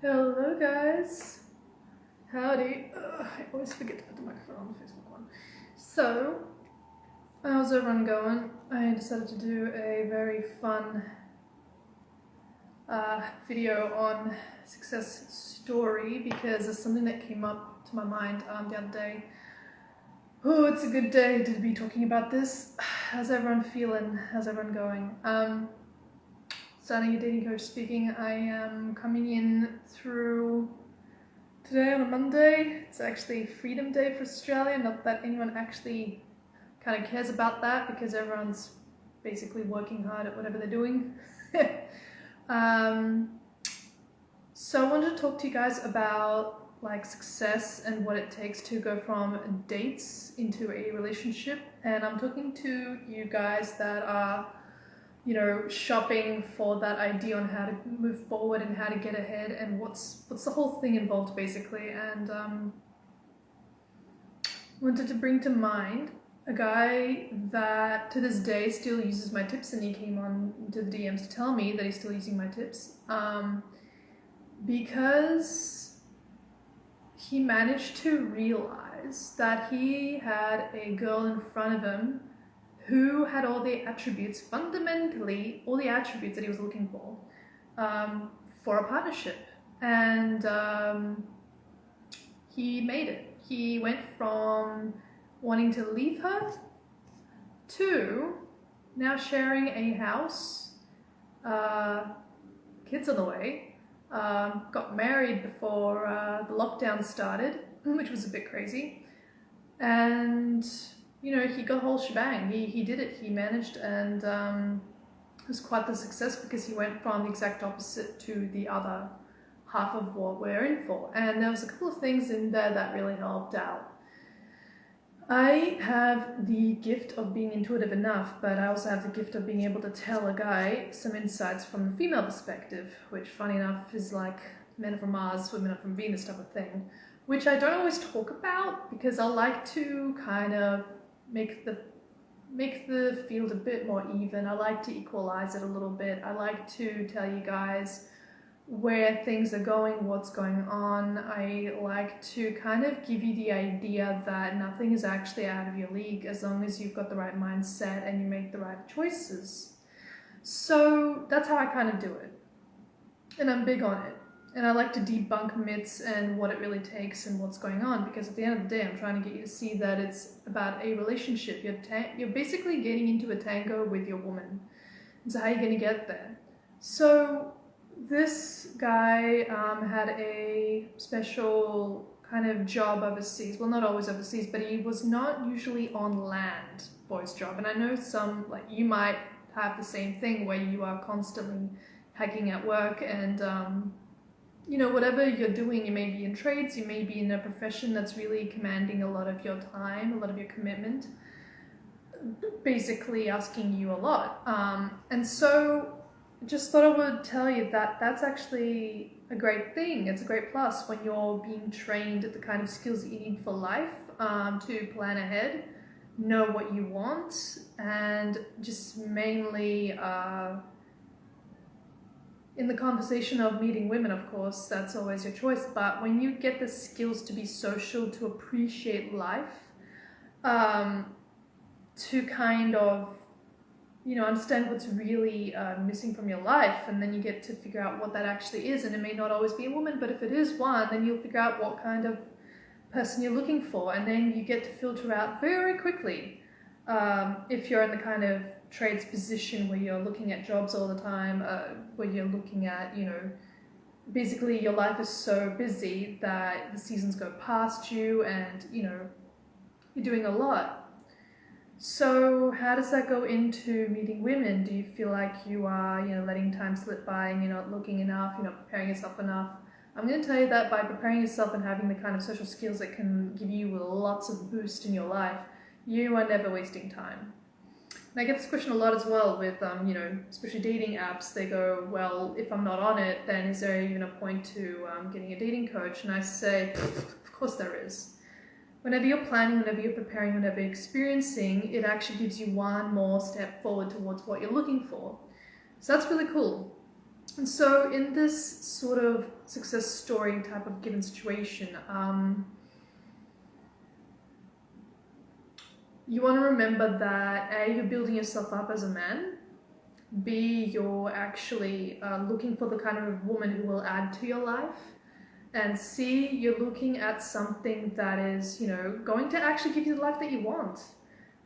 Hello guys, howdy. I always forget to put the microphone on the Facebook one. So, how's everyone going? I decided to do a very fun video on success story because it's something that came up to my mind the other day. Oh, it's a good day to be talking about this. How's everyone feeling? How's everyone going? Starting a dating coach speaking, I am coming in through today on a Monday. It's actually Freedom Day for Australia. Not that anyone actually kind of cares about that because everyone's basically working hard at whatever they're doing. So I wanted to talk to you guys about like success and what it takes to go from dates into a relationship. And I'm talking to you guys that are shopping for that idea on how to move forward and how to get ahead and what's the whole thing involved basically. And wanted to bring to mind a guy that to this day still uses my tips, and he came on to the DMs to tell me that he's still using my tips because he managed to realize that he had a girl in front of him who had all the attributes, fundamentally all the attributes that he was looking for a partnership. And he made it. He went from wanting to leave her to now sharing a house, kids on the way, got married before the lockdown started, which was a bit crazy. And he got the whole shebang. He did it. He managed, and it was quite the success because he went from the exact opposite to the other half of what we're in for. And there was a couple of things in there that really helped out. I have the gift of being intuitive enough, but I also have the gift of being able to tell a guy some insights from a female perspective, which funny enough is like men are from Mars, women are from Venus type of thing, which I don't always talk about because I like to kind of make the field a bit more even. I like to equalize it a little bit. I like to tell you guys where things are going, what's going on. I like to kind of give you the idea that nothing is actually out of your league as long as you've got the right mindset and you make the right choices. So that's how I kind of do it. And I'm big on it. And I like to debunk myths and what it really takes and what's going on, because at the end of the day, I'm trying to get you to see that it's about a relationship. You're basically getting into a tango with your woman. And so how are you going to get there? So this guy had a special kind of job overseas. Well, not always overseas, but he was not usually on land for his job. And I know some, like you might have the same thing where you are constantly hacking at work and whatever you're doing, you may be in trades, you may be in a profession that's really commanding a lot of your time, a lot of your commitment, basically asking you a lot. And so just thought I would tell you that that's actually a great thing. It's a great plus when you're being trained at the kind of skills that you need for life, to plan ahead, know what you want, and just mainly in the conversation of meeting women, of course, that's always your choice. But when you get the skills to be social, to appreciate life, to kind of, understand what's really missing from your life, and then you get to figure out what that actually is. And it may not always be a woman, but if it is one, then you'll figure out what kind of person you're looking for. And then you get to filter out very quickly if you're in the kind of trades position where you're looking at jobs all the time, where you're looking at, basically your life is so busy that the seasons go past you and, you're doing a lot. So how does that go into meeting women? Do you feel like you are, letting time slip by and you're not looking enough, you're not preparing yourself enough? I'm going to tell you that by preparing yourself and having the kind of social skills that can give you lots of boost in your life, you are never wasting time. And I get this question a lot as well with, especially dating apps. They go, well, if I'm not on it, then is there even a point to getting a dating coach? And I say, of course there is. Whenever you're planning, whenever you're preparing, whenever you're experiencing, it actually gives you one more step forward towards what you're looking for. So that's really cool. And so in this sort of success story type of given situation, you want to remember that A, you're building yourself up as a man, B, you're actually looking for the kind of woman who will add to your life, and C, you're looking at something that is, going to actually give you the life that you want.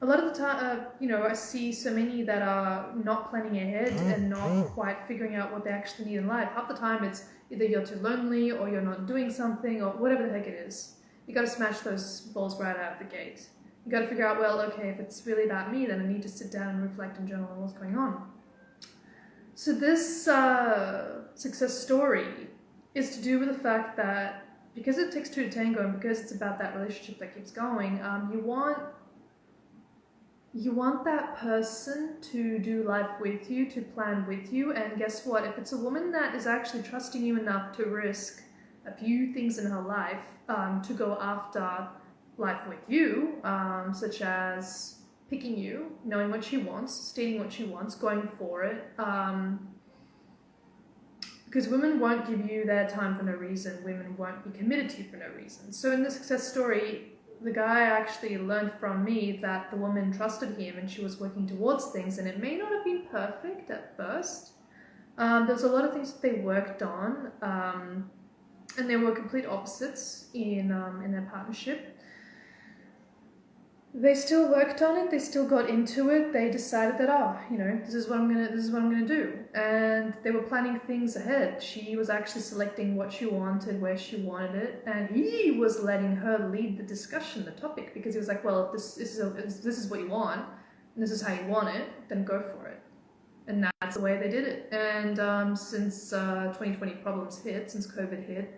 A lot of the time, I see so many that are not planning ahead and not quite figuring out what they actually need in life. Half the time it's either you're too lonely or you're not doing something or whatever the heck it is. You got to smash those balls right out of the gate. You got to figure out, well, okay, if it's really about me, then I need to sit down and reflect and journal on what's going on. So this success story is to do with the fact that because it takes two to tango and because it's about that relationship that keeps going, you want that person to do life with you, to plan with you, and guess what? If it's a woman that is actually trusting you enough to risk a few things in her life to go after life with you, such as picking you, knowing what she wants, stating what she wants, going for it, because women won't give you their time for no reason, women won't be committed to you for no reason. So in the success story, the guy actually learned from me that the woman trusted him and she was working towards things, and it may not have been perfect at first. There's a lot of things that they worked on, and they were complete opposites in their partnership. They still worked on it. They still got into it. They decided that, this is what I'm gonna do. And they were planning things ahead. She was actually selecting what she wanted, where she wanted it, and he was letting her lead the discussion, the topic, because he was like, well, if this is what you want, and this is how you want it, then go for it. And that's the way they did it. And since 2020 problems hit, since COVID hit,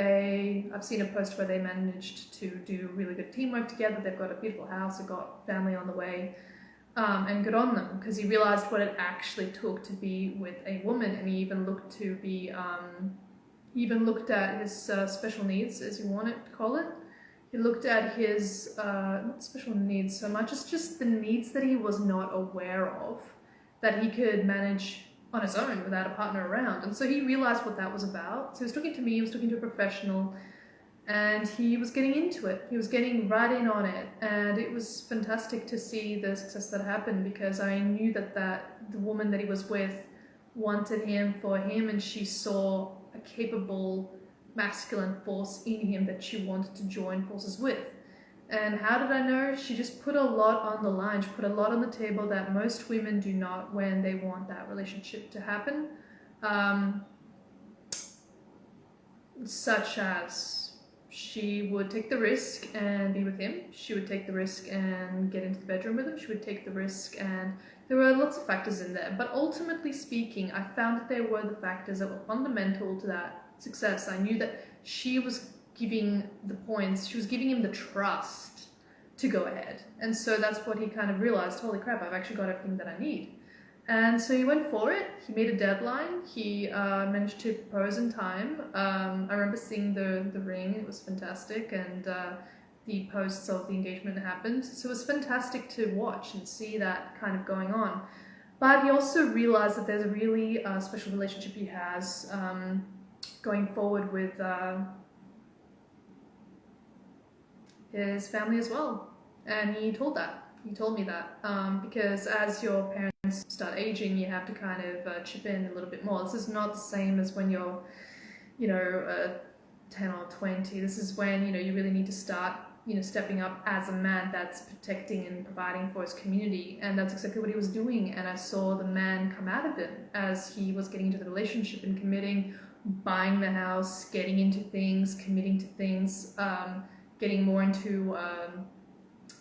I've seen a post where they managed to do really good teamwork together. They've got a beautiful house, they've got family on the way, and good on them, because he realized what it actually took to be with a woman, and he even looked at his special needs, as you want it to call it. He looked at his not special needs so much as just the needs that he was not aware of, that he could manage on his own without a partner around. And so he realized what that was about. So he was talking to me, he was talking to a professional, and he was getting into it. He was getting right in on it. And it was fantastic to see the success that happened, because I knew that the woman that he was with wanted him for him, and she saw a capable masculine force in him that she wanted to join forces with. And how did I know? She just put a lot on the line. She put a lot on the table that most women do not when they want that relationship to happen. Such as she would take the risk and be with him. She would take the risk and get into the bedroom with him. She would take the risk, and there were lots of factors in there. But ultimately speaking, I found that there were the factors that were fundamental to that success. I knew that she was giving the points, she was giving him the trust to go ahead. And so that's what he kind of realized, holy crap, I've actually got everything that I need. And so he went for it. He made a deadline. He managed to propose in time. I remember seeing the ring. It was fantastic. And the posts of the engagement happened. So it was fantastic to watch and see that kind of going on. But he also realized that there's a really special relationship he has going forward with his family as well. And he told me that, because as your parents start aging, you have to kind of chip in a little bit more. This is not the same as when you're 10 or 20. This is when you really need to start stepping up as a man that's protecting and providing for his community. And that's exactly what he was doing. And I saw the man come out of it as he was getting into the relationship and committing, buying the house, getting into things, committing to things, getting more into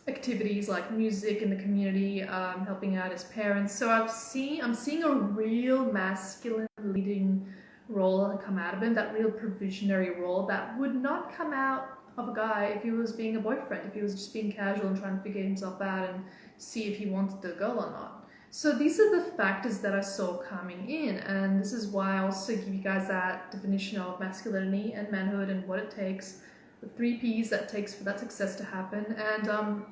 activities like music in the community, helping out his parents. So I'm seeing a real masculine leading role come out of him, that real provisionary role that would not come out of a guy if he was being a boyfriend, if he was just being casual and trying to figure himself out and see if he wanted the girl or not. So these are the factors that I saw coming in, and this is why I also give you guys that definition of masculinity and manhood and what it takes, the 3 Ps that it takes for that success to happen, and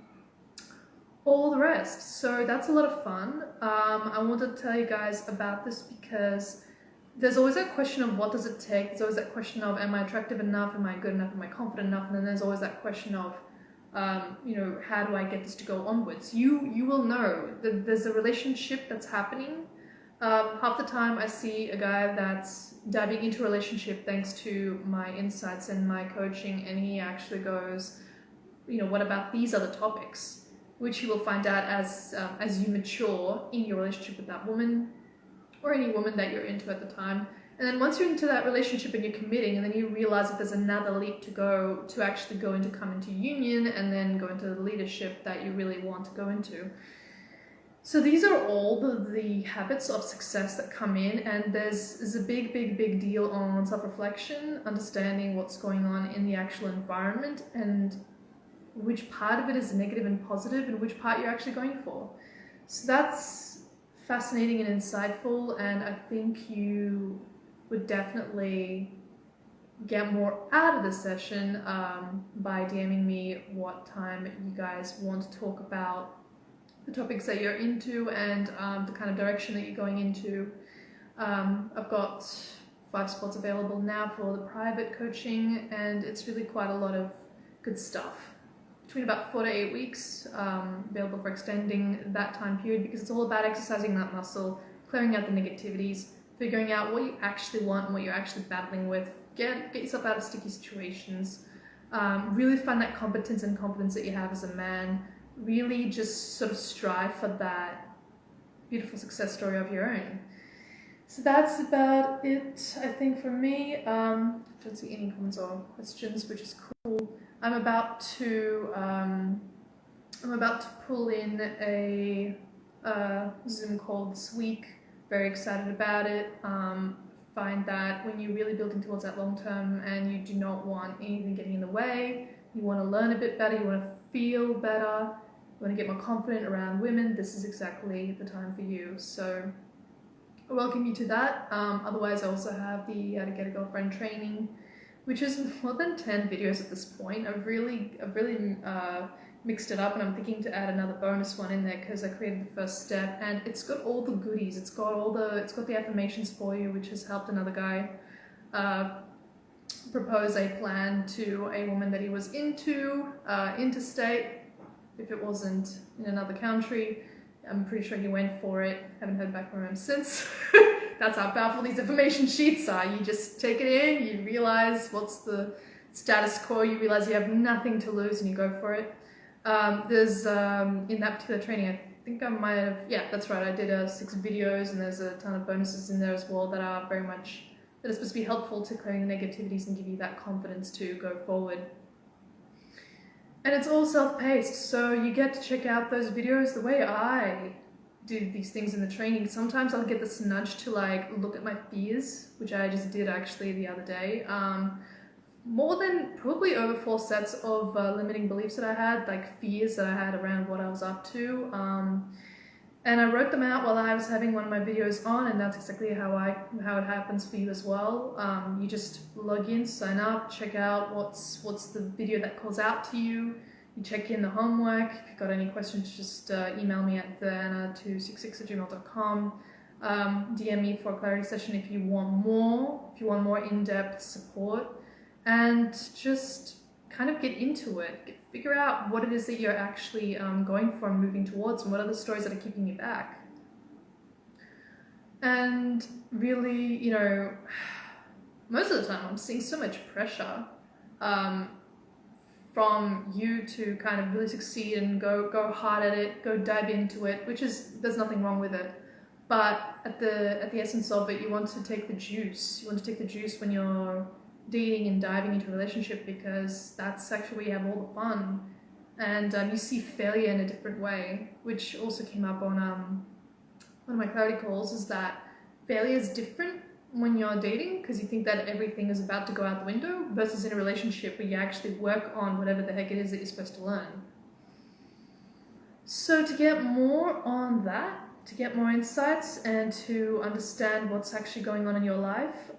all the rest. So that's a lot of fun. I wanted to tell you guys about this because there's always that question of what does it take. There's always that question of, am I attractive enough? Am I good enough? Am I confident enough? And then there's always that question of, how do I get this to go onwards? You will know that there's a relationship that's happening. Half the time I see a guy that's diving into a relationship thanks to my insights and my coaching, and he actually goes, what about these other topics? Which you will find out as you mature in your relationship with that woman, or any woman that you're into at the time. And then once you're into that relationship and you're committing, and then you realize that there's another leap to go to actually come into union and then go into the leadership that you really want to go into. So these are all the habits of success that come in, and there's a big deal on self-reflection, understanding what's going on in the actual environment and which part of it is negative and positive and which part you're actually going for. So that's fascinating and insightful, and I think you would definitely get more out of the session by DMing me what time you guys want to talk about the topics that you're into and the kind of direction that you're going into. I've got 5 spots available now for the private coaching, and it's really quite a lot of good stuff. Between about 4 to 8 weeks, available for extending that time period, because it's all about exercising that muscle, clearing out the negativities, figuring out what you actually want and what you're actually battling with. Get yourself out of sticky situations. Really find that competence and confidence that you have as a man. Really just sort of strive for that beautiful success story of your own. So that's about it, I think, for me. I don't see any comments or questions, which is cool. I'm about to pull in a Zoom call this week. Very excited about it. Find that when you're really building towards that long term and you do not want anything getting in the way, you want to learn a bit better, you want to feel better, you want to get more confident around women, this is exactly the time for you. So I welcome you to that. Otherwise, I also have the How to Get a Girlfriend training, which is more than 10 videos at this point. I've really mixed it up, and I'm thinking to add another bonus one in there because I created the first step, and it's got all the goodies. It's got the affirmations for you, which has helped another guy propose a plan to a woman that he was interstate, if it wasn't in another country. I'm pretty sure he went for it. Haven't heard back from him since. That's how powerful these information sheets are. You just take it in, you realize what's the status quo, you realize you have nothing to lose, and you go for it. There's, in that particular training, I think I might have, yeah, that's right, I did 6 videos, and there's a ton of bonuses in there as well that are supposed to be helpful to clearing the negativities and give you that confidence to go forward. And it's all self-paced, so you get to check out those videos the way I do these things in the training. Sometimes I'll get this nudge to look at my fears, which I just did actually the other day. More than probably over 4 sets of limiting beliefs that I had, fears that I had around what I was up to. And I wrote them out while I was having one of my videos on, and that's exactly how it happens for you as well. You just log in, sign up, check out what's the video that calls out to you. You check in the homework. If you've got any questions, just email me at theanna266@gmail.com. DM me for a clarity session if you want more in-depth support, and just kind of get into it. Figure out what it is that you're actually going for and moving towards, and what are the stories that are keeping you back. And really, most of the time I'm seeing so much pressure from you to kind of really succeed and go hard at it, go dive into it, there's nothing wrong with it. But at the essence of it, you want to take the juice. You want to take the juice when you're dating and diving into a relationship, because that's actually where you have all the fun, and you see failure in a different way, which also came up on one of my clarity calls, is that failure is different when you're dating, because you think that everything is about to go out the window, versus in a relationship where you actually work on whatever the heck it is that you're supposed to learn. So to get more on that, to get more insights and to understand what's actually going on in your life,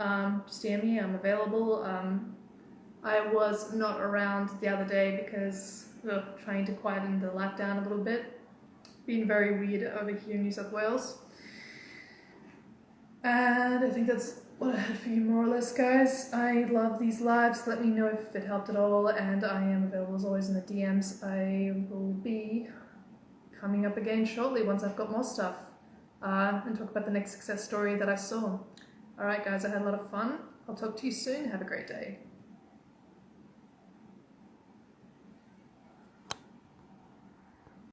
just DM me, I'm available. I was not around the other day because trying to quieten the life down a little bit. Been very weird over here in New South Wales. And I think that's what I had for you, more or less, guys. I love these lives. Let me know if it helped at all, and I am available as always in the DMs. I will be coming up again shortly once I've got more stuff and talk about the next success story that I saw. Alright guys, I had a lot of fun. I'll talk to you soon. Have a great day.